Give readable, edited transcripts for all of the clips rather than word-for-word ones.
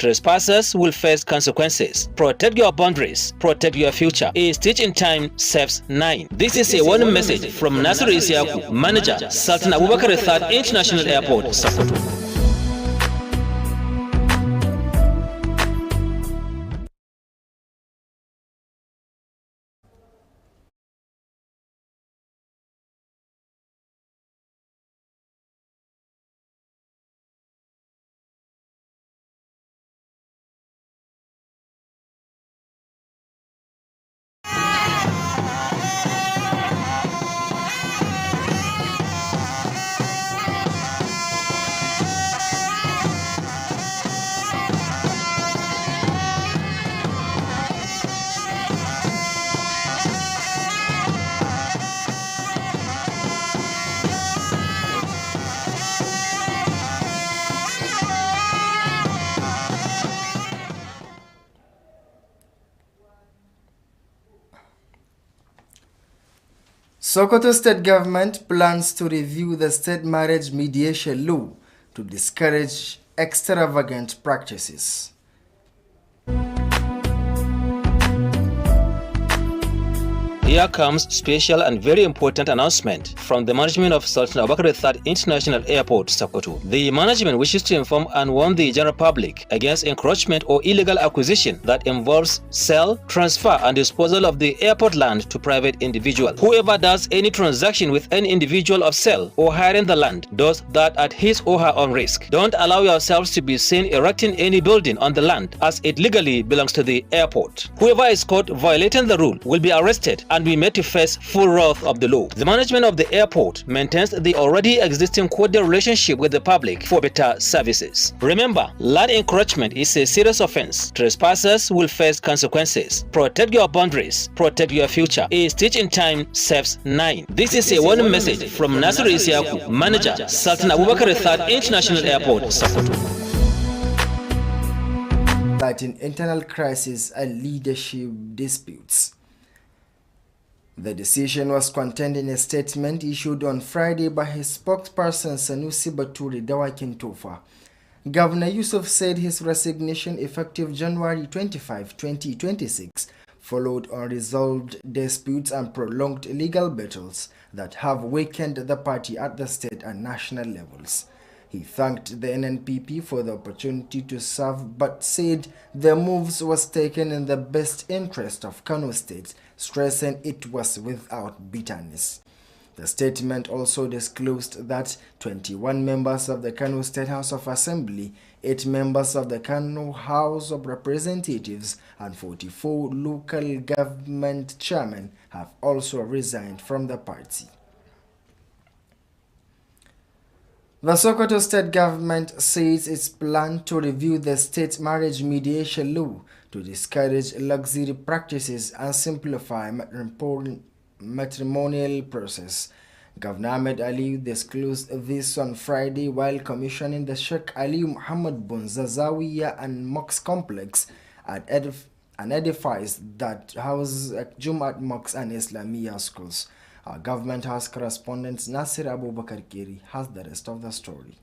Trespassers will face consequences. Protect your boundaries. Protect your future. A stitch in time saves 9. This is a warning message from Nasir Isiaku, Manager, Sultan Abubakar III International Airport, Sokoto. Sokoto State Government plans to review the state marriage mediation law to discourage extravagant practices. Here comes special and very important announcement from the management of Sultan Abubakar III International Airport, Sokoto. The management wishes to inform and warn the general public against encroachment or illegal acquisition that involves sale, transfer and disposal of the airport land to private individuals. Whoever does any transaction with any individual of sale or hiring the land does that at his or her own risk. Don't allow yourselves to be seen erecting any building on the land as it legally belongs to the airport. Whoever is caught violating the rule will be arrested and be made to face full wrath of the law. The management of the airport maintains the already existing cordial relationship with the public for better services. Remember, land encroachment is a serious offense. Trespassers will face consequences. Protect your boundaries. Protect your future. A stitch in time saves 9. This is a warning message from Nasir Isiaku, Manager, Sultan Abubakar III International Airport, Sokoto. Citing internal crisis and leadership disputes. The decision was contained in a statement issued on Friday by his spokesperson Sanusi Baturi Dawakin Tofa. Governor Yusuf said his resignation effective January 25, 2026 followed unresolved disputes and prolonged legal battles that have weakened the party at the state and national levels. He thanked the NNPP for the opportunity to serve but said the moves was taken in the best interest of Kano State, stressing it was without bitterness. The statement also disclosed that 21 members of the Kano State House of Assembly, 8 members of the Kano House of Representatives, and 44 local government chairmen have also resigned from the party. The Sokoto State Government says its plan to review the state marriage mediation law to discourage luxury practices and simplify matrimonial process. Governor Ahmed Ali disclosed this on Friday while commissioning the Sheikh Ali Muhammad Bunza Zawiya and Mosque complex and edifies that house Jumat Mosque and Islamia schools. Our government house correspondent Nasir Abubakar Kiri has the rest of the story.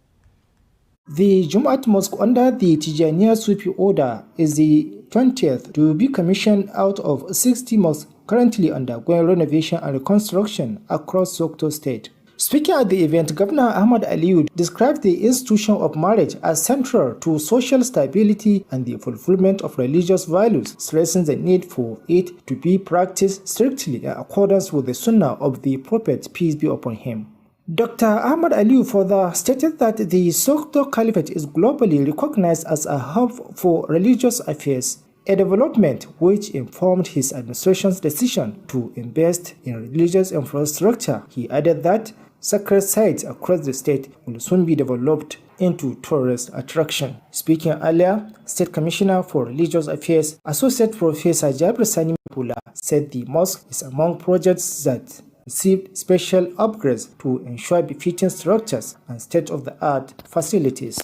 The Jumat Mosque under the Tijaniya Sufi order is the 20th to be commissioned out of 60 mosques currently undergoing renovation and reconstruction across Sokoto State. Speaking at the event, Governor Ahmad Aliyu described the institution of marriage as central to social stability and the fulfillment of religious values, stressing the need for it to be practiced strictly in accordance with the Sunnah of the Prophet, peace be upon him. Dr. Ahmad Aliyu further stated that the Sokoto Caliphate is globally recognized as a hub for religious affairs, a development which informed his administration's decision to invest in religious infrastructure. He added that sacred sites across the state will soon be developed into tourist attraction. Speaking earlier, State Commissioner for Religious Affairs, Associate Professor Jabir Sani Pula, said the mosque is among projects that received special upgrades to ensure befitting structures and state-of-the-art facilities.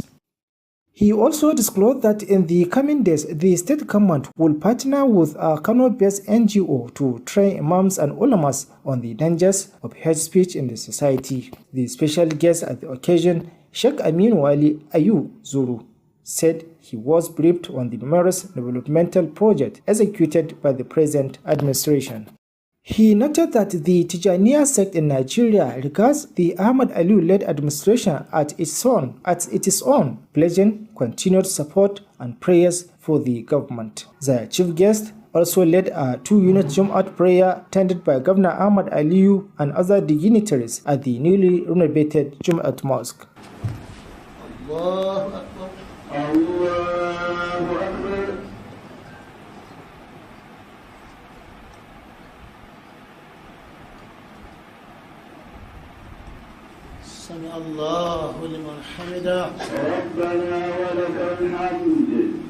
He also disclosed that in the coming days, the state government will partner with a Kano-based NGO to train imams and ulamas on the dangers of hate speech in the society. The special guest at the occasion, Sheikh Amin Wali Ayu Zuru, said he was briefed on the numerous developmental projects executed by the present administration. He noted that the Tijaniya sect in Nigeria regards the Ahmad Aliyu-led administration as its own, pledging continued support and prayers for the government. The chief guest also led a 2-unit Jum'at prayer tended by Governor Ahmad Aliyu and other dignitaries at the newly renovated Jum'at Mosque. Allahu Akbar. Allahu Akbar. Sami Allahu liman hamida. Rabbana wa lakal hamd.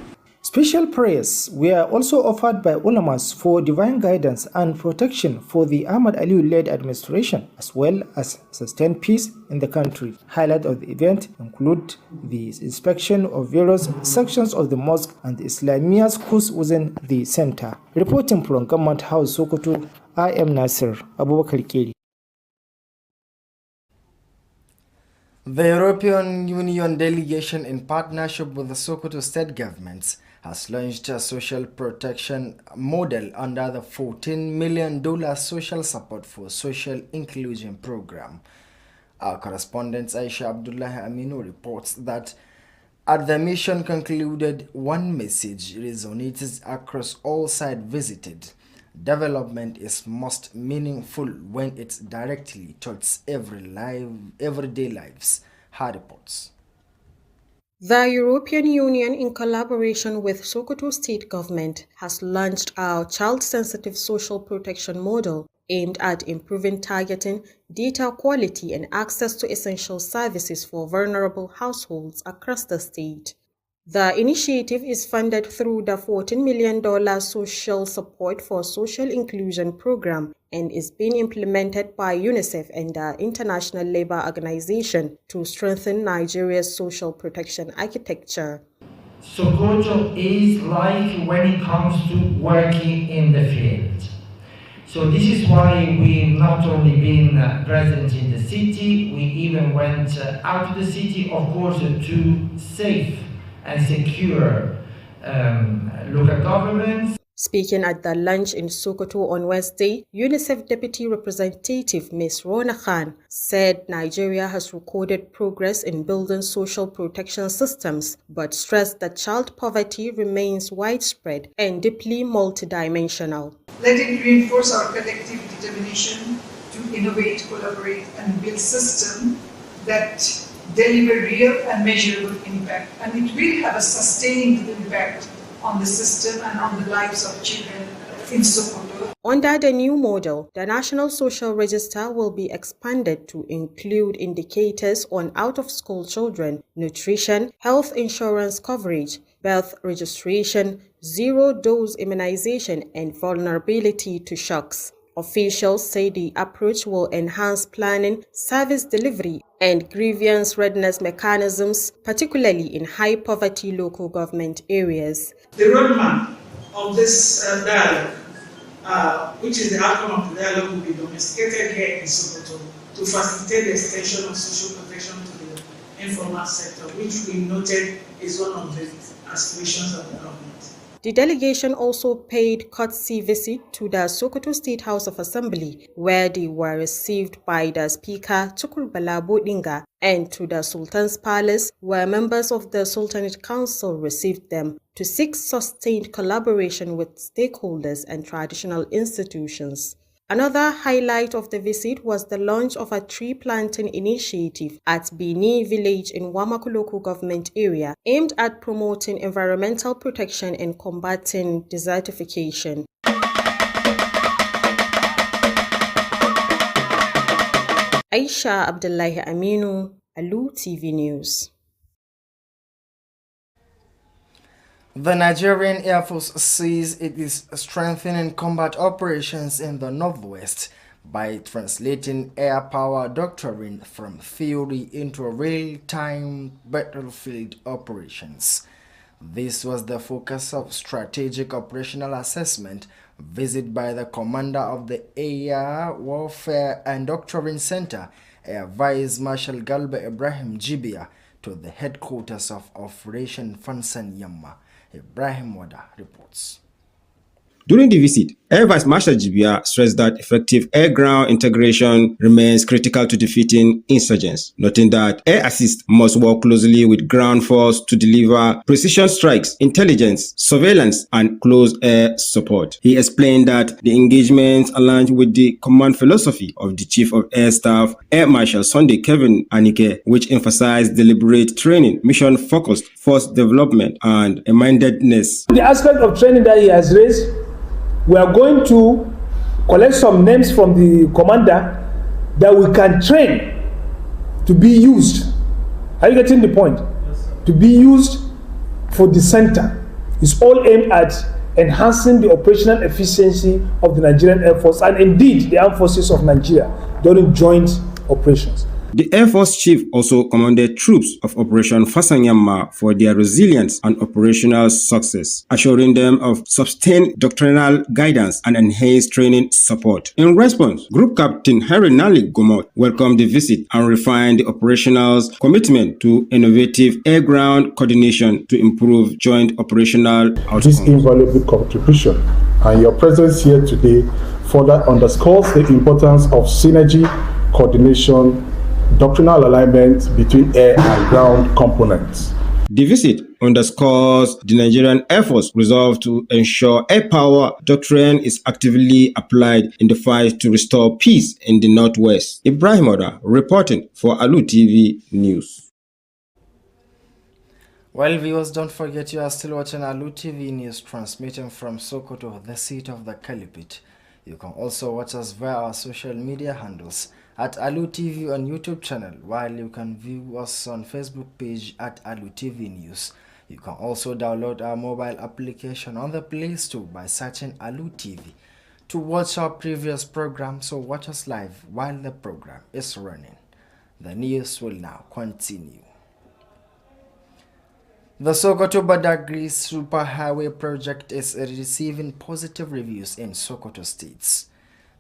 Special prayers were also offered by ulamas for divine guidance and protection for the Ahmad Aliyu-led administration, as well as sustained peace in the country. Highlight of the event include the inspection of various sections of the mosque and the Islamiyah schools within the center. Reporting from Government House, Sokoto, I am Nasir Abubakar Keri. The European Union delegation, in partnership with the Sokoto state government, has launched a social protection model under the $14 million social support for social inclusion program. Our correspondent Aisha Abdullahi Aminu reports that as the mission concluded, one message resonates across all sides visited. Development is most meaningful when it directly touches everyday lives, her reports. The European Union, in collaboration with Sokoto State Government, has launched our child-sensitive social protection model aimed at improving targeting, data quality, and access to essential services for vulnerable households across the state. The initiative is funded through the $14 million Social Support for Social Inclusion program and is being implemented by UNICEF and the International Labour Organization to strengthen Nigeria's social protection architecture. Sokoto is like when it comes to working in the field. So this is why we've not only been present in the city, we even went out of the city, of course, to safe and secure local governments. Speaking at the lunch in Sokoto on Wednesday, UNICEF Deputy Representative Ms. Rona Khan said Nigeria has recorded progress in building social protection systems, but stressed that child poverty remains widespread and deeply multidimensional. Let it reinforce our collective determination to innovate, collaborate, and build systems that deliver real and measurable impact, and it will have a sustaining impact on the system and on the lives of children in Sokoto. Under the new model, the National Social Register will be expanded to include indicators on out-of-school children, nutrition, health insurance coverage, birth registration, zero-dose immunization, and vulnerability to shocks. Officials say the approach will enhance planning, service delivery, and grievance readiness mechanisms, particularly in high-poverty local government areas. The roadmap of this dialogue, which is the outcome of the dialogue, will be domesticated here in Sokoto to facilitate the extension of social protection to the informal sector, which we noted is one of the aspirations of the government. The delegation also paid courtesy visit to the Sokoto State House of Assembly, where they were received by the Speaker Tukur Bala Bodinga, and to the Sultan's Palace, where members of the Sultanate Council received them, to seek sustained collaboration with stakeholders and traditional institutions. Another highlight of the visit was the launch of a tree planting initiative at Bini village in Wamaku local government area, aimed at promoting environmental protection and combating desertification. Aisha Abdullahi Aminu, Alu TV News. The Nigerian Air Force says it is strengthening combat operations in the Northwest by translating air power doctrine from theory into real-time battlefield operations. This was the focus of strategic operational assessment visit by the commander of the Air Warfare and Doctrine Center, Air Vice Marshal Galba Ibrahim Jibia, to the headquarters of Operation Fansan Yamma. Ibrahim Wada reports. During the visit, Air Vice Marshal Jibia stressed that effective air-ground integration remains critical to defeating insurgents, noting that air assist must work closely with ground force to deliver precision strikes, intelligence, surveillance, and close air support. He explained that the engagements aligned with the command philosophy of the Chief of Air Staff, Air Marshal Sunday Kevin Anike, which emphasized deliberate training, mission-focused force development, and a mindedness. The aspect of training that he has raised, we are going to collect some names from the commander that we can train to be used. Are you getting the point? Yes, to be used for the center. It's all aimed at enhancing the operational efficiency of the Nigerian Air Force and indeed the armed forces of Nigeria during joint operations. The Air Force Chief also commended troops of Operation Fasanyama for their resilience and operational success, assuring them of sustained doctrinal guidance and enhanced training support. In response, Group Captain Harry Nali Gomot welcomed the visit and refined the operational's commitment to innovative air-ground coordination to improve joint operational outcomes. This invaluable contribution and your presence here today further underscores the importance of synergy, coordination, doctrinal alignment between air and ground components. The visit underscores the Nigerian Air Force resolve to ensure air power doctrine is actively applied in the fight to restore peace in the Northwest. Ibrahim Oda reporting for Alu TV News. Well, viewers, don't forget you are still watching Alu TV News, transmitting from Sokoto, the seat of the Caliphate. You can also watch us via our social media handles at Alu TV on YouTube channel, while you can view us on Facebook page at Alu TV News. You can also download our mobile application on the Play Store by searching Alu TV to watch our previous programs or watch us live while the program is running. The news will now continue. The Sokoto Badagry Superhighway project is receiving positive reviews in Sokoto states.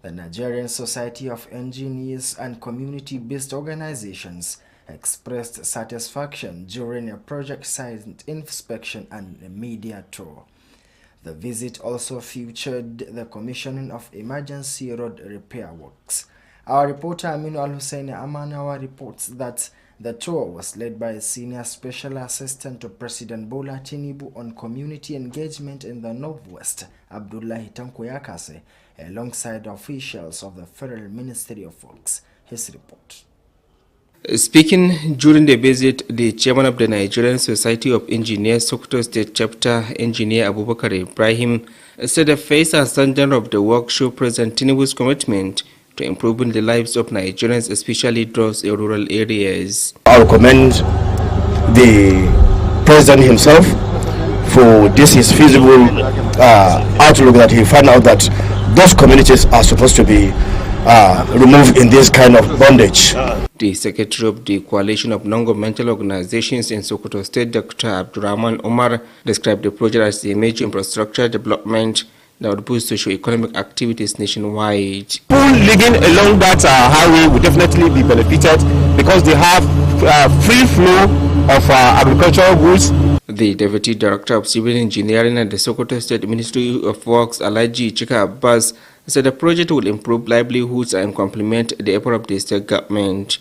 The Nigerian Society of Engineers and community-based organizations expressed satisfaction during a project site inspection and a media tour. The visit also featured the commissioning of emergency road repair works. Our reporter Aminu Al-Hussein Amanawa reports that the tour was led by a senior special assistant to President Bola Tinubu on community engagement in the Northwest, Abdullahi Tankoyakase, alongside officials of the Federal Ministry of Works. His report. Speaking during the visit, the chairman of the Nigerian Society of Engineers, Sokoto State Chapter, Engineer Abubakar Ibrahim, said the face and standard of the work show President Tinubu's commitment to improving the lives of Nigerians, especially those in rural areas. I will commend the president himself for this his feasible outlook that he found out that those communities are supposed to be removed in this kind of bondage. The secretary of the Coalition of Non-Governmental Organizations in Sokoto State, Dr. Abdurrahman Omar, described the project as a major infrastructure development that would boost socio-economic activities nationwide. People living along that highway will definitely be benefited because they have free flow of agricultural goods. The Deputy Director of Civil Engineering at the Sokoto State Ministry of Works, Alhaji Chika Abbas, said the project will improve livelihoods and complement the effort of the state government.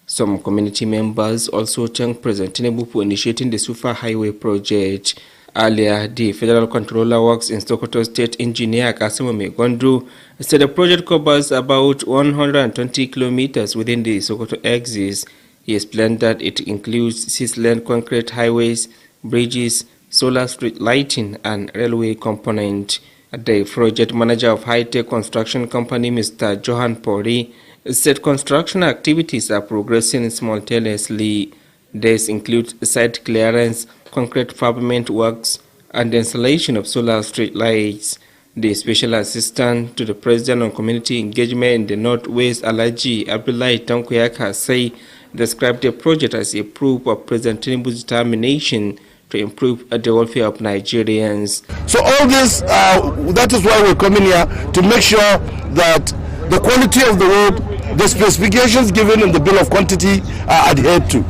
Some community members also thanked President Tinubu for initiating the Super Highway project. Earlier, the Federal Controller Works in Sokoto State Engineer Kasimo Megondru said the project covers about 120 kilometers within the Sokoto axis. He explained that it includes 6-lane concrete highways, bridges, solar street lighting, and railway component. The project manager of high-tech construction company, Mr. Johan Pori, said construction activities are progressing simultaneously. These include site clearance, concrete pavement works, and the installation of solar street lights. The Special Assistant to the President on Community Engagement in the Northwest, Alhaji Abdullahi Tankoyakase, described the project as a proof of President Tinubu's determination to improve the welfare of Nigerians. So all this, that is why we're coming here, to make sure that the quality of the road, the specifications given in the bill of quantity are adhered to.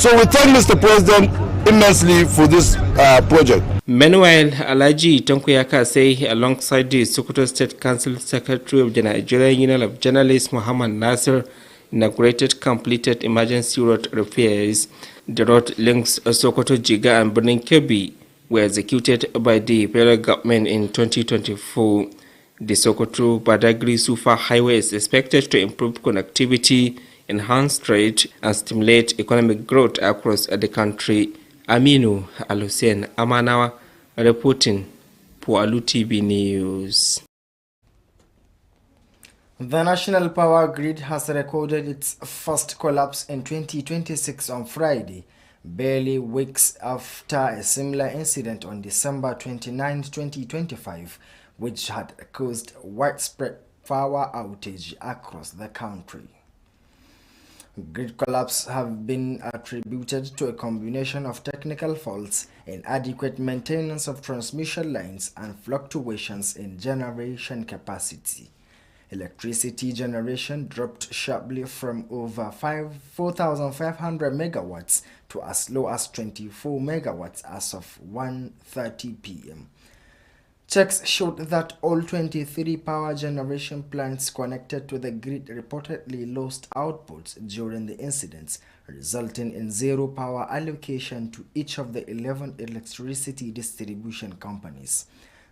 So we thank Mr. President immensely for this project. Meanwhile, Alhaji Tanko Yaka say alongside the Sokoto State Council Secretary of the Nigerian Union of Journalists Muhammad Nasir inaugurated completed emergency road repairs. The road links Sokoto, Jiga and Birnin Kebbi were executed by the federal government in 2024. The Sokoto Badagry Sufa Highway is expected to improve connectivity, enhance trade, and stimulate economic growth across the country. Aminu Alusen Amanawa reporting for Alu TV News. The national power grid has recorded its first collapse in 2026 on Friday, barely weeks after a similar incident on December 29, 2025, which had caused widespread power outage across the country. Grid collapse have been attributed to a combination of technical faults, inadequate maintenance of transmission lines, and fluctuations in generation capacity. Electricity generation dropped sharply from over 4,500 megawatts to as low as 24 megawatts as of 1:30 p.m. Checks showed that all 23 power generation plants connected to the grid reportedly lost outputs during the incidents, resulting in zero power allocation to each of the 11 electricity distribution companies.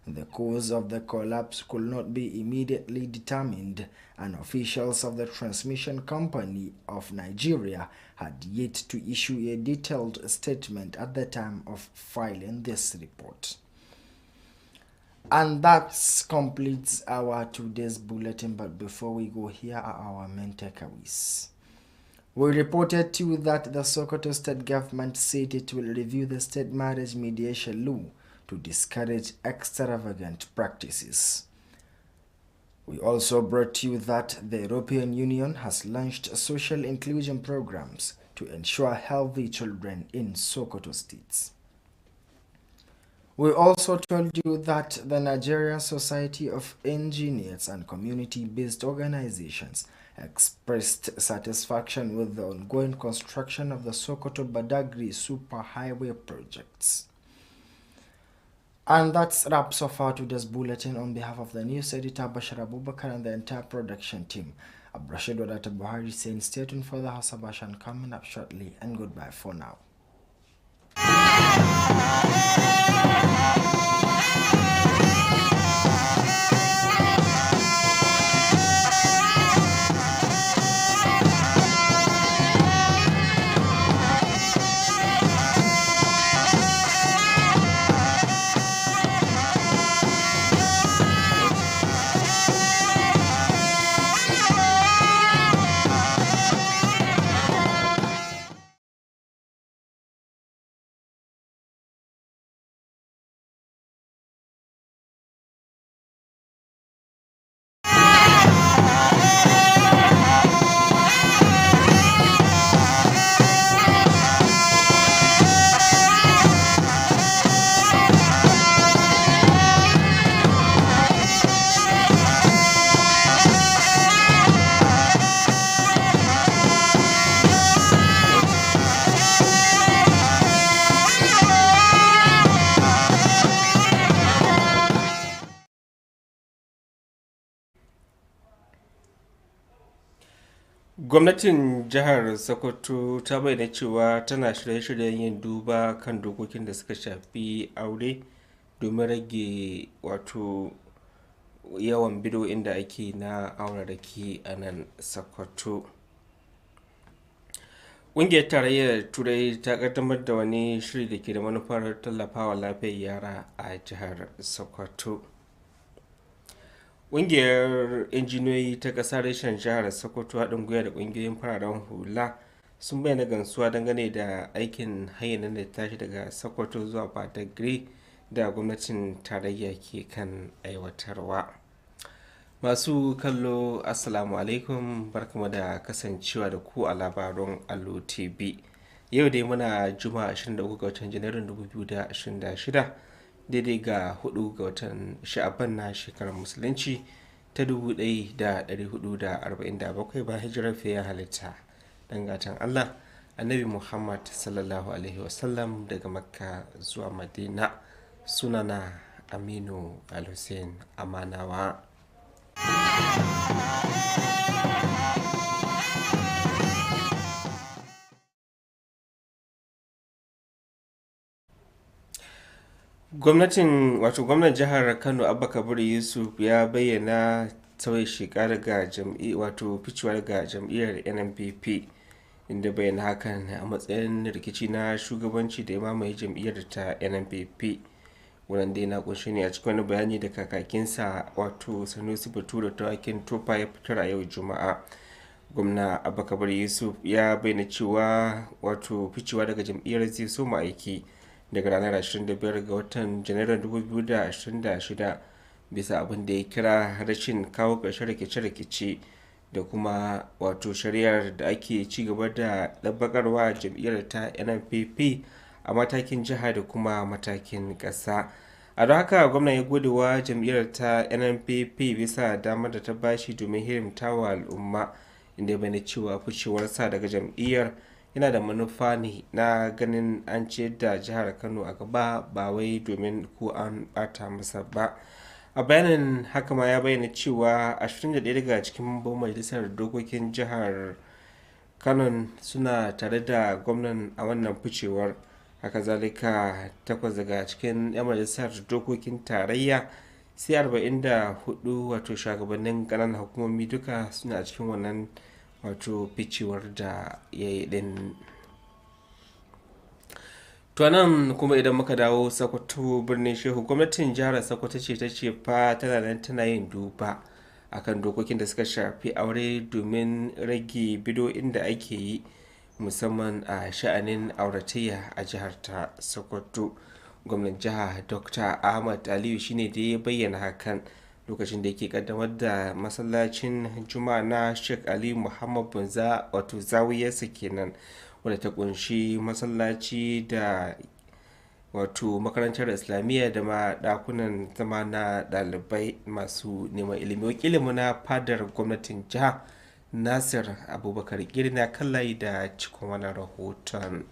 The cause of the collapse could not be immediately determined, and officials of the Transmission Company of Nigeria had yet to issue a detailed statement at the time of filing this report. And that completes our today's bulletin, but before we go, here are our main takeaways. We reported to you that the Sokoto state government said it will review the state marriage mediation law to discourage extravagant practices. We also brought to you that the European Union has launched social inclusion programs to ensure healthy children in Sokoto states. We also told you that the Nigerian Society of Engineers and community-based organizations expressed satisfaction with the ongoing construction of the Sokoto Badagry Superhighway projects. And that's wraps up for today's bulletin. On behalf of the news editor Bashar Abubakar and the entire production team, Abrashid Wadata Buhari saying stay tuned for the House of Bashan coming up shortly, and goodbye for now. Gwamnatin jihar Sokoto ta bayyana cewa tana shirye-shiryen yin duba kan dokokin da suka shafi aure domin rage yawan bidiyoyin da ake na auraraki a nan Sokoto. Ƙungiyar Tarayyar Turai ta ƙaddamar da wani shiri da ke da manufar tallafawa lafiyar yara a jihar Sokoto. Ƙungiyar injiniyoyi ta ƙasar reshen jihar Sokoto haɗin gwiwa da ƙungiyoyin fararen hula sun bayyana gamsuwa dangane da aikin hanyar da tashi daga Sokoto zuwa Badagry da gwamnatin tarayya ke kan aiwatarwa. Masu kallo assalamu alaikum, barkamu da kasancewa da ku a labarun Alu TV. Yau dai muna Juma'a 23 ga watan Janairun 2026 daidai ga 4 ga watan Sha'aban na shekarar musulunci ta 1447 bayan hijirar fiye halitta. Dan gatan Allah annabi Muhammad sallallahu alaihi wasallam daga Makka zuwa Madina. Sunana Aminu Al-Hussein Amanawa. Gwamnan jihar Kano Abba Kabir Yusuf ya bayyana sauya sheka daga ficewa daga jam'iyyar NNPP, inda bayyana hakan a matsayin rikici na shugabanci da ya mamaye jam'iyyar ta NNPP. Wannan dai na kunshi ne a cikin wani bayani da kakakinsa Sanusi Bature Tawakin Tofa ya fitar a yau Juma'a. Gwamna Abba Kabir Yusuf ya bayyana cewa ficewa daga jam'iyyar zai soma aiki daga ranar 25 ga watan Janairun 2026 bisa abin da ya kira rashin kawo ƙarshen rikice-rikice da kuma shari'ar da ake ci gaba da ɗabbaƙarwa jam'iyyar ta NNPP a matakin jiha da kuma matakin ƙasa. A don haka gwamna ya gode wa jam'iyyar ta NNPP bisa damar da ta bashi domin hidimtawa al'umma, inda ya bayyana cewa ficewarsa daga jam'iyyar yana da manufa ne na ganin an ciyar da jihar Kano a gaba, ba wai domin ko an bata masa ba. A bayanin haka ma ya bayyana cewa 21 daga cikin mambobin majalisar dokokin jihar Kano suna tare da gwamnan a wannan ficewar. Haka zalika 8 daga cikin 'yan majalisar dokokin tarayya sai 44 shugabannin ƙananan hukumomi duka suna cikin wannan ficewar da ya yi din. To nan kuma idan muka dawo Sokoto birnin Shehu, gwamnatin jihar Sokoto ce ta ce fa tana yin duba akan dokokin da suka shafi aure domin rage bidiyoyin da ake yi musamman a sha'anin auratayya a jihar ta Sokoto. Gwamnan jiha Dr. Ahmad Aliyu shine da ya bayyana hakan lokacin da yake kaddamar da masallacin juma'a na Sheikh Ali Muhammad Bunza zawiyarsa kenan, wadda ta kunshi masallaci da makarantar islamiyya da ma dakunan zama na dalibai masu neman ilimi. Wakilinmu na fadar gwamnatin jiha Nasir Abubakar Girna kallayi da cikin wannan rahoton.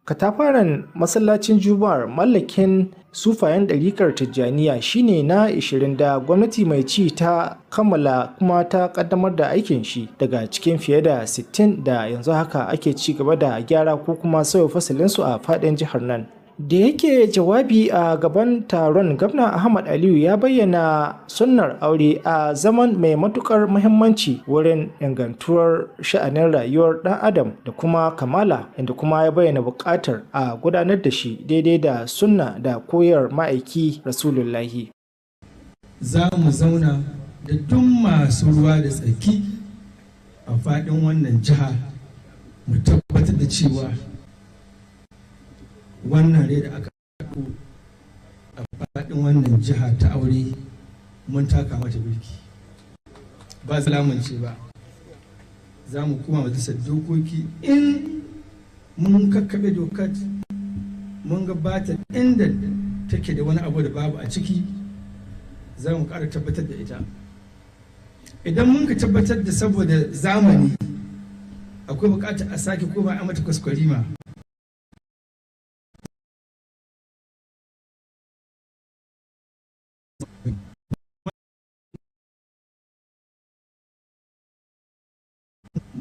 Katafaren masallacin Juma'ar mallakin sufayen ɗarikar Tijjaniya shine na 20 da gwamnati mai ci ta kammala kuma ta kaddamar da aikin shi daga cikin fiye da 60 da yanzu haka ake ci gaba da gyara ko kuma sauya fasalinsu a faɗin jihar nan. Da yake jawabi a gaban taron, Gwamna Ahmad Aliyu ya bayyana sunnar aure a zaman mai matukar muhimmanci wurin ingantuwar sha'anin rayuwar ɗan adam da kuma kamala, inda kuma ya bayyana buƙatar a gudanar da shi daidai da sunna da koyar ma'aiki Rasulullahi. Za mu zauna da duk masu ruwa da tsaki a faɗin wannan jiha mu tabbatar da cewa wannan rai da aka haɗu a faɗin wannan jiha ta aure mun taka mata birki, ba ce ba. Za mu kuma majalisar dokoki in mun kakkaɓe dokar mun gabata inda take da wani abu da babu a ciki, za mu ƙara tabbatar da ita. Idan mun ka tabbatar da saboda zamani akwai buƙatar a sake koma a mata kwaskwarima,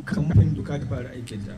kamar doka ta fara aikinta.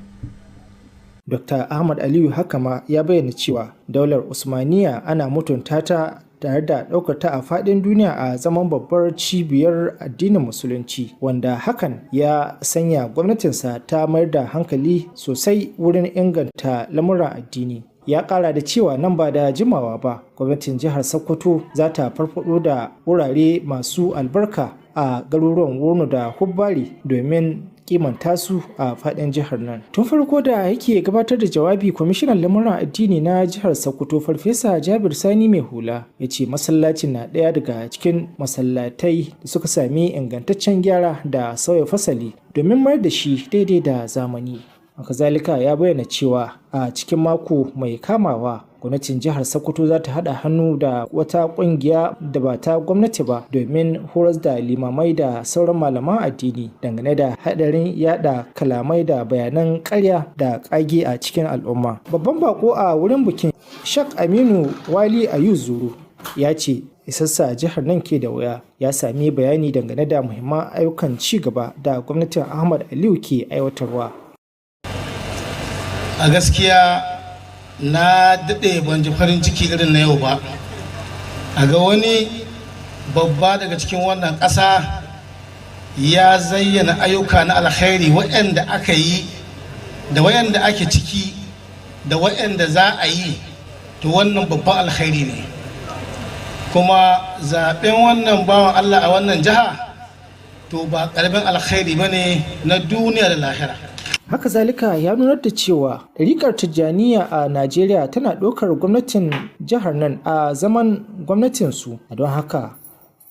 Dr. Ahmad Aliyu haka ma ya bayyana cewa daular Usmaniya ana mutunta ta tare da ɗaukar ta a faɗin duniya a zaman babbar cibiyar addinin musulunci, wanda hakan ya sanya gwamnatinsa ta mayar da hankali sosai wurin inganta lamuran addini. Ya ƙara da cewa nan ba da jimawa ba gwamnatin jihar Sokoto za ta farfaɗo da wurare masu albarka a garuruwan Wurno da Hubbari domin kimanta su a faɗin jihar nan. Tun farko da yake gabatar da jawabi, kwamishinan lamuran addini na jihar Sokoto Farfesa Jabir Sani mai hula ya ce masallacin na ɗaya daga cikin masallatai da suka sami ingantaccen gyara da sauya fasali domin mayar da shi daidai da zamani. Kazalika ya bayyana cewa a cikin mako mai kamawa gwamnatin jihar Sokoto za ta haɗa hannu da wata ƙungiya da ba ta gwamnati ba domin horas da limamai da sauran malaman addini dangane da haɗarin yada kalamai da bayanan ƙarya da ƙage a cikin al'umma. Babban bako a wurin bikin Shak Aminu Wali Ayu Zuru ya ce isassa jihar nan ke da wuya, ya sami bayani dangane da muhimman ayyukan ci gaba da gwamnatin Ahmad Aliyu ke aiwatarwa. A gaskiya na daɗe ban ji farin ciki irin na yau ba, a ga wani babba daga cikin wannan ƙasa ya zayyana ayyuka na alkhairi waɗanda aka yi da waɗanda ake ciki da waɗanda za a yi, to wannan babban alkhairi ne. Kuma zaɓen wannan bawan Allah a wannan jiha to ba ƙaramin alkhairi ba ne na duniya da lahira. Haka zalika ya nunar da cewa ɗariƙar Tijjaniya a Najeriya tana ɗaukar gwamnatin jihar nan a zaman gwamnatinsu, don haka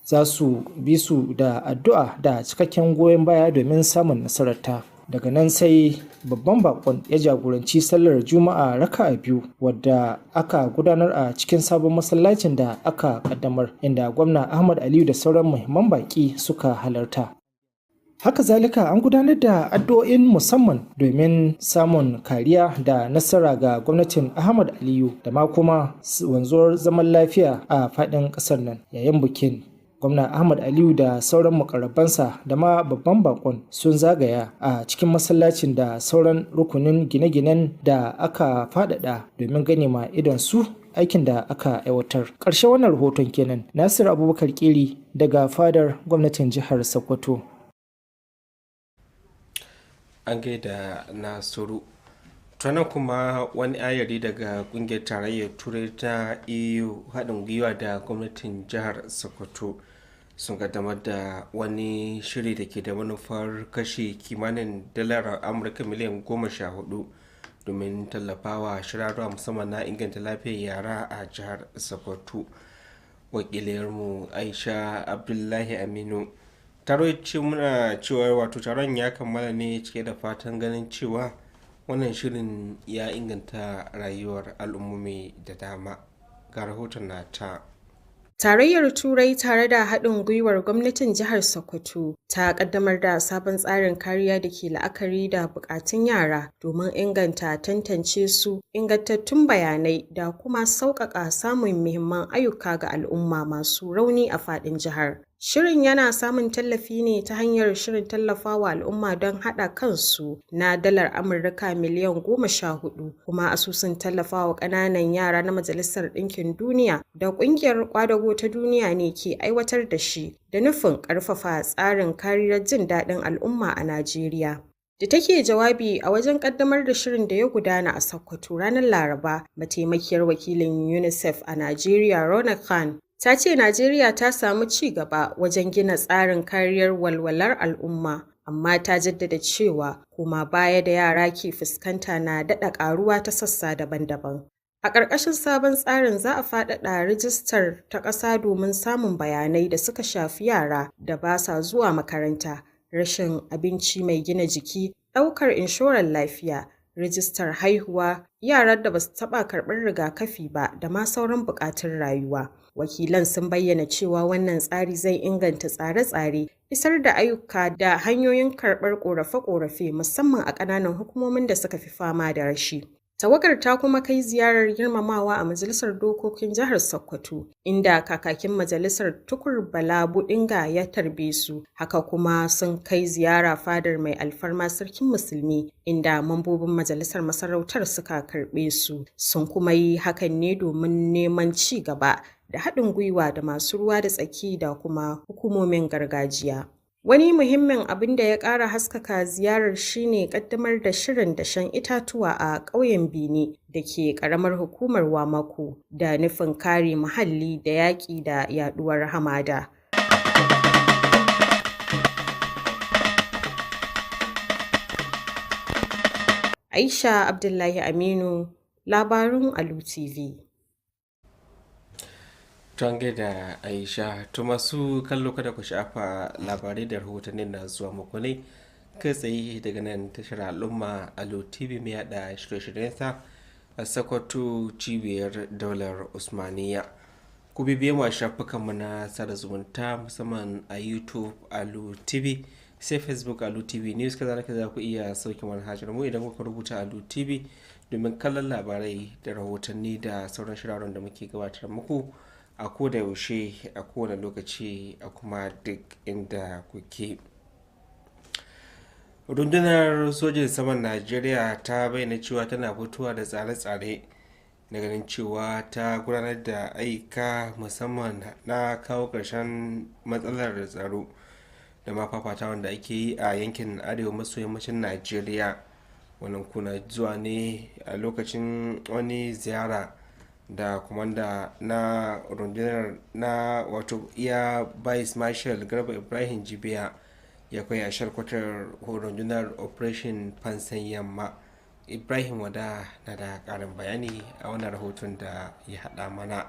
za su bi su da addu'a da cikakken goyon baya domin samun nasararta. Daga nan sai babban bakon ya jagoranci sallar Juma'a raka'a 2 wadda aka gudanar a cikin sabon masallacin da aka kaddamar, inda gwamna Ahmad Aliyu da sauran muhimman baki suka halarta. Haka zalika an gudanar da addu'o'in musamman domin samun kariya da nasara ga gwamnatin Ahmad Aliyu da ma kuma wanzuwar zaman lafiya a faɗin ƙasar nan. Yayin bikin, gwamna Ahmad Aliyu da sauran mukarrabansa da ma babban bakon sun zagaya a cikin masallacin da sauran rukunin gine-ginen da aka faɗaɗa domin gane ma idon su aikin da aka aiwatar. Ƙarshen wannan rahoton kenan. Nasir Abubakar Kiri daga fadar gwamnatin jihar Sokoto. An gaida Nasiru. Tana kuma wani ayari daga kungiyar tarayyar turai ta EU haɗin gwiwa da gwamnatin jihar Sokoto sun kaddamar da wani shiri da ke da manufar kashe kimanin dalar Amurka miliyan 14 domin tallafawa shirarwa musamman na inganta lafiyar yara a jihar Sokoto. Wakilarmu Aisha Abdullahi Aminu taro ce muna cewa wato taron ya kammala ne cike da fatan ganin cewa wannan shirin ya inganta rayuwar al'ummomi da dama. Ga rahoton nata. Tarayyar Turai tare da haɗin gwiwar gwamnatin jihar Sokoto ta ƙaddamar da sabon tsarin kariya da ke la'akari da buƙatun yara domin inganta tantance su, ingantattun bayanai da kuma sauƙaƙa samun muhimman ayyuka ga al'umma masu rauni a faɗin jihar. Shirin yana samun tallafi ne ta hanyar shirin tallafawa al'umma don haɗa kansu na dalar Amurka miliyan 14, kuma asusun tallafawa ƙananan yara na Majalisar Ɗinkin Duniya da ƙungiyar ƙwadago ta duniya ne ke aiwatar da shi da nufin ƙarfafa tsarin kariyar jin daɗin al'umma a Najeriya. Da take jawabi a wajen ƙaddamar da shirin da ya gudana a Sokoto ranar Laraba, mataimakiyar wakilin UNICEF a Najeriya Rona Khan ta ce Najeriya ta samu ci gaba wajen gina tsarin kariyar walwalar al'umma, amma ta jaddada cewa koma baya da yara ke fuskanta na daɗa ƙaruwa ta sassa daban-daban. A ƙarƙashin sabon tsarin za a faɗaɗa rijistar ta ƙasa domin samun bayanai da suka shafi yara da ba sa zuwa makaranta, rashin abinci mai gina jiki, ɗaukar inshorar lafiya, rijistar haihuwa, yaran da ba su taɓa karɓar rigakafi ba da ma sauran buƙatun rayuwa. Wakilan sun bayyana cewa wannan tsari zai inganta tsare-tsare, isar da ayyuka da hanyoyin karɓar ƙorafe-ƙorafe musamman a ƙananan hukumomin da suka fi fama da rashi. Tawagar ta kuma kai ziyarar girmamawa a Majalisar Dokokin Jihar Sokoto, inda kakakin Majalisar Tukur Bala Budinga ya tarbe su. Haka kuma sun kai ziyara fadar mai alfarma Sarkin Musulmi, inda mambobin Majalisar Masarautar suka karɓe su. Sun kuma yi hakan ne domin neman ci gaba da haɗin gwiwa da masu ruwa da tsaki da kuma hukumomin gargajiya. Wani muhimmin abin da ya ƙara haskaka ziyarar shine ƙaddamar da shirin dashen itatuwa a ƙauyen Bini da ke ƙaramar hukumar Wamako da nufin kare muhalli da yaƙi da yaɗuwar hamada. Aisha Abdullahi Aminu, labarun Alu Tv. Tange da Aisha, to masu kallo kada ku shafa labarai da rahotannin na zuwa muku ne kai tsaye daga nan tashar al'umma Alu TV mai yada shirye-shiryensa a Sokoto cibiyar daular Usmaniya. Ku bibiye mu a shafukanmu na sada zumunta musamman a YouTube Alu TV, sai Facebook Alu TV News. Kazalika za ku iya sauke manhajar mu idan kuka rubuta Alu TV domin kallon labarai da rahotanni da sauran shirarren da muke gabatar muku a koda yaushe, a kowane lokaci, a kuma duk inda kuke. Rundunar sojin saman Najeriya ta bayyana cewa tana fitowa da tsare-tsare na ganin cewa ta gudanar da aika musamman na kawo ƙarshen matsalar tsaro da ma fafatawan da ake yi a yankin arewa maso yammacin Najeriya. Wannan kuna zuwa ne a lokacin wani ziyara da kwamanda na rundunar na wato iya vice marshal Garba Ibrahim Jibiya ya kai a shalkwatar rundunar operation fansan yamma. Ibrahim Wada na da ƙarin bayani a wannan rahoton da ya haɗa mana.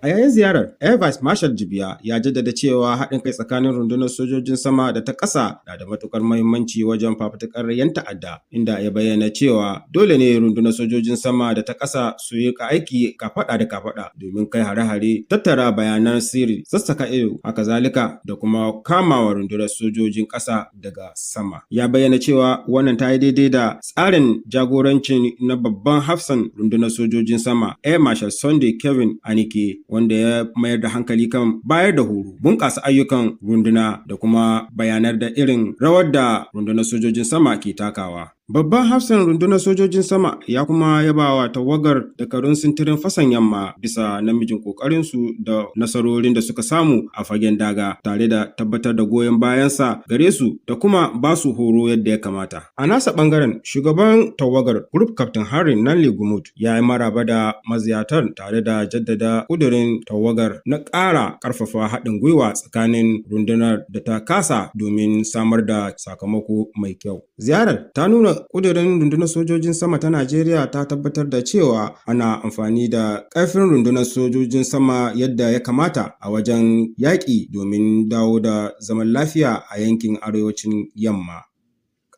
A yayin ziyarar, Air Vice Marshal Jibiya ya jaddada cewa haɗin kai tsakanin rundunar sojojin sama da ta ƙasa na da matuƙar muhimmanci wajen fafutukar 'yan ta'adda, inda ya bayyana cewa dole ne rundunar sojojin sama da ta ƙasa su yi aiki kafaɗa da kafaɗa domin kai hare-hare, tattara bayanan sirri, sassaka ido, haka zalika da kuma kamawa rundunar sojojin ƙasa daga sama. Ya bayyana cewa wannan ta yi daidai da tsarin jagorancin na babban hafsan rundunar sojojin sama, Air Marshal Sunday Kevin Anike, wanda ya mayar da hankali kan bayar da horo, bunƙasa ayyukan runduna da kuma bayanar da irin rawar da rundunar sojojin sama ke takawa. Babban hafsan rundunar sojojin sama ya kuma yaba wa tawagar dakarun sintirin fasan yamma bisa namijin ƙoƙarinsu da nasarorin da suka samu a fagen daga, tare da tabbatar da goyon bayansa gare su da kuma ba su horo yadda ya kamata. A nasa ɓangaren, shugaban tawagar Group Captain Harry Nanle Gumut ya yi maraba da maziyatar tare da jaddada ƙudurin tawagar na ƙara ƙarfafa haɗin gwiwa tsakanin rundunar da ta kasa domin samar da sakamako mai kyau. Ziyarar ta nuna ƙudurin rundunar sojojin sama ta Najeriya ta tabbatar da cewa ana amfani da ƙarfin rundunar sojojin sama yadda ya kamata a wajen yaƙi domin dawo da zaman lafiya a yankin arewacin yamma.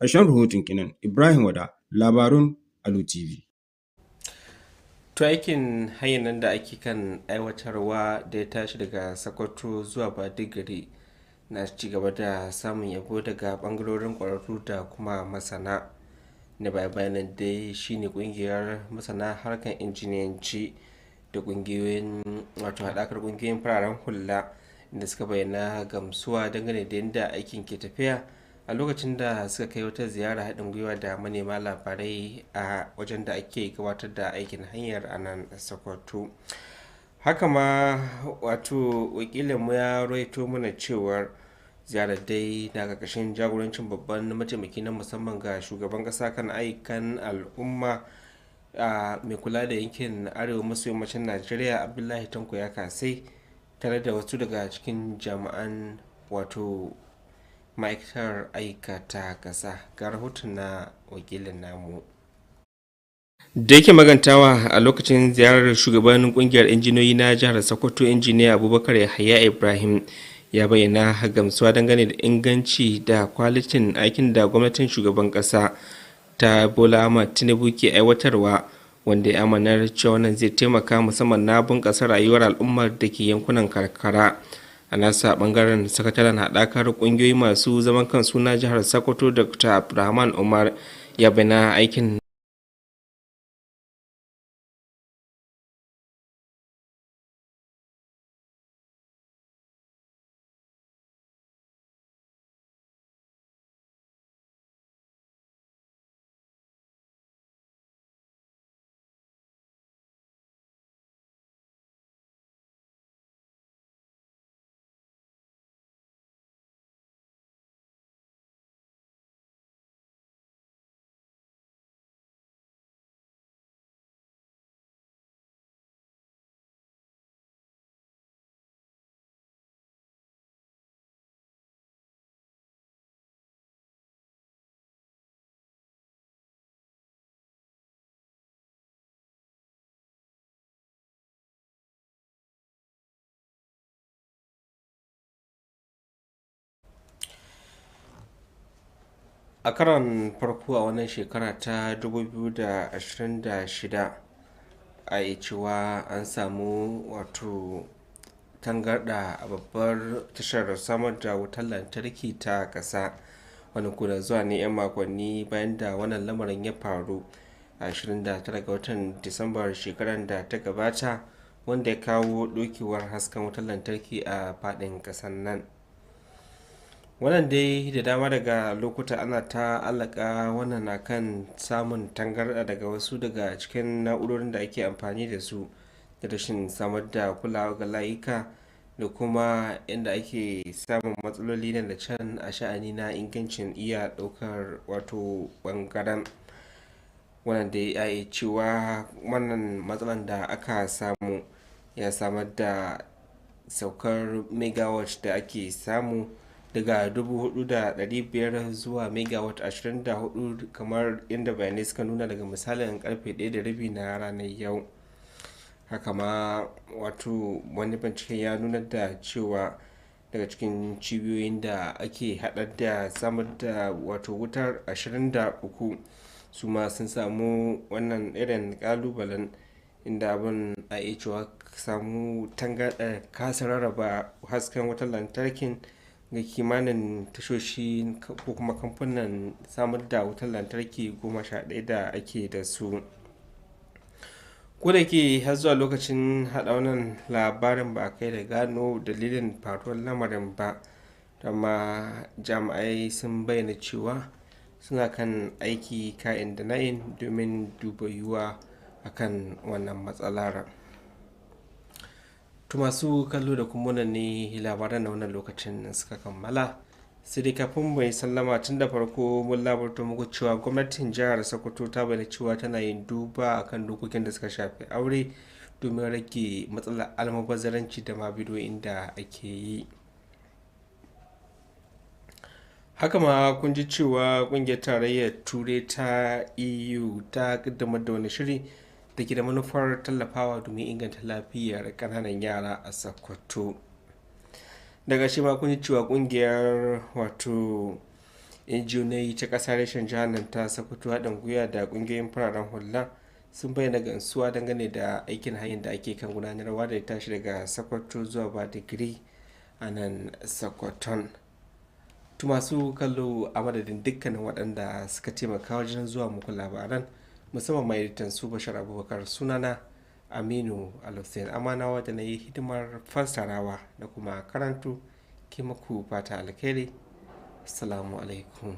Ƙarshen rahoton kinan Ibrahim Wada, labarun Alu TV. To aikin hanyar nan da ake kan aiwatarwa da ya tashi daga Sokoto zuwa Badigiri na ci gaba da samun yabo daga bangarorin ƙwararru da kuma masana. Na bayanan dai shine kungiyar masana harkar injiniyanci da kungiyoyin wato haɗakar kungiyoyin fararen hula da suka bayyana gamsuwa dangane da yadda aikin ke tafiya a lokacin da suka kai wata ziyara haɗin gwiwa da manema labarai a wajen da ake gabatar da aikin hanyar a nan Sokoto. Haka ma wato wakilinmu ya rawaito mana cewar ziyarar dai na ƙarƙashin jagorancin babban mataimaki na musamman ga shugaban ƙasa kan ayyukan al'umma mai kula da yankin arewa maso yammacin Najeriya Abdullahi Tanko ya kasai tare da wasu daga cikin jami'an wato ma'aikatar aikata ƙasa. Ga rahoton na wakilin namu. Da yake magantawa a lokacin ziyarar shugaban kungiyar injiniyoyi na jihar Sokoto, injiniya Abubakar Yahaya Ibrahim ya bayyana gamsuwa dangane da inganci da kwalitin aikin da gwamnatin shugaban kasa ta Bola Ahmed Tinubu ke aiwatarwa, wanda ya amanar cewa wannan zai taimaka musamman na bunƙasa rayuwar al'ummar da ke yankunan karkara. A nasa bangaren sakataren haɗakar ƙungiyoyi masu zaman kansu na jihar Sokoto Dr. Abdulrahman Umar ya bayyana aikin a karon farko a wannan shekara ta 2026 a yi cewa an samu wato tangarda a babbar tashar samar da wutar lantarki ta ƙasa, wani kuna zuwa ne 'yan makonni bayan da wannan lamarin ya faru a 29 ga watan disambar shekarar da ta gabata, wanda ya kawo ɗokewar hasken wutar lantarki a faɗin ƙasar nan. Wannan dai da dama daga lokuta ana ta allaka wannan na kan samun tangarɗa daga wasu daga cikin na'urorin da ake amfani da su, da rashin samar da kulawa ga layuka, da kuma inda ake samun matsaloli nan da can a sha'ani na ingancin iya ɗaukar wato ɓangaren. Wannan dai ya yi cewa wannan matsalan da aka samu ya samar da saukar megawatt da ake samu daga 4,500 zuwa megawatt 24, kamar inda bayanai suka nuna daga misalin karfe 1:30 na ranar yau. Haka ma wato wani binciken ya nuna da cewa daga cikin cibiyoyin da ake haɗar da samar da wato wutar 23 su ma sun samu wannan irin kalubalen, inda abin a iya cewa samu tangarɗar kasa rarraba hasken wutar lantarkin ga kimanin tashoshi ko kuma kamfanin samar da wutar lantarki 11 da ake da su. Ko da ke har zuwa lokacin haɗa wannan labarin ba a kai da gano dalilin faruwar lamarin ba, amma jami'ai sun bayyana cewa suna kan aiki ka'in da na'in domin duba yiwuwa akan wannan matsalar. To masu kallo da kuma wannan ne labaran na wannan lokacin suka kammala, sai dai kafin mai sallama tun da farko mun labarta muku cewa gwamnatin jihar Sokoto ta bayyana cewa tana yin duba akan dokokin da suka shafi aure domin rage matsalar almubazzaranci da ma bidiyoyin da ake yi. Haka ma kun ji cewa kungiyar tarayyar turai ta EU ta kaddamar da wani shiri da ke da manufar tallafawa domin inganta lafiyar kananan yara a Sokoto. Daga shi ma kun ji cewa kungiyar wato injiniyoyi ta ƙasa reshen jihar nan ta Sokoto haɗin gwiwa da kungiyoyin fararen hula sun bayyana gamsuwa dangane da aikin hanyar da ake kan gudanarwa da ya tashi daga Sokoto zuwa Badagry a nan Sokoton. Masu kallo, a madadin dukkanin waɗanda suka taimaka wajen zuwa muku labaran, musamman mai editan su Bashar Abubakar, sunana Aminu Alu Amanawa da na yi hidimar fassarawa da kuma karantu ke muku fata alkhairi. Assalamu alaikum.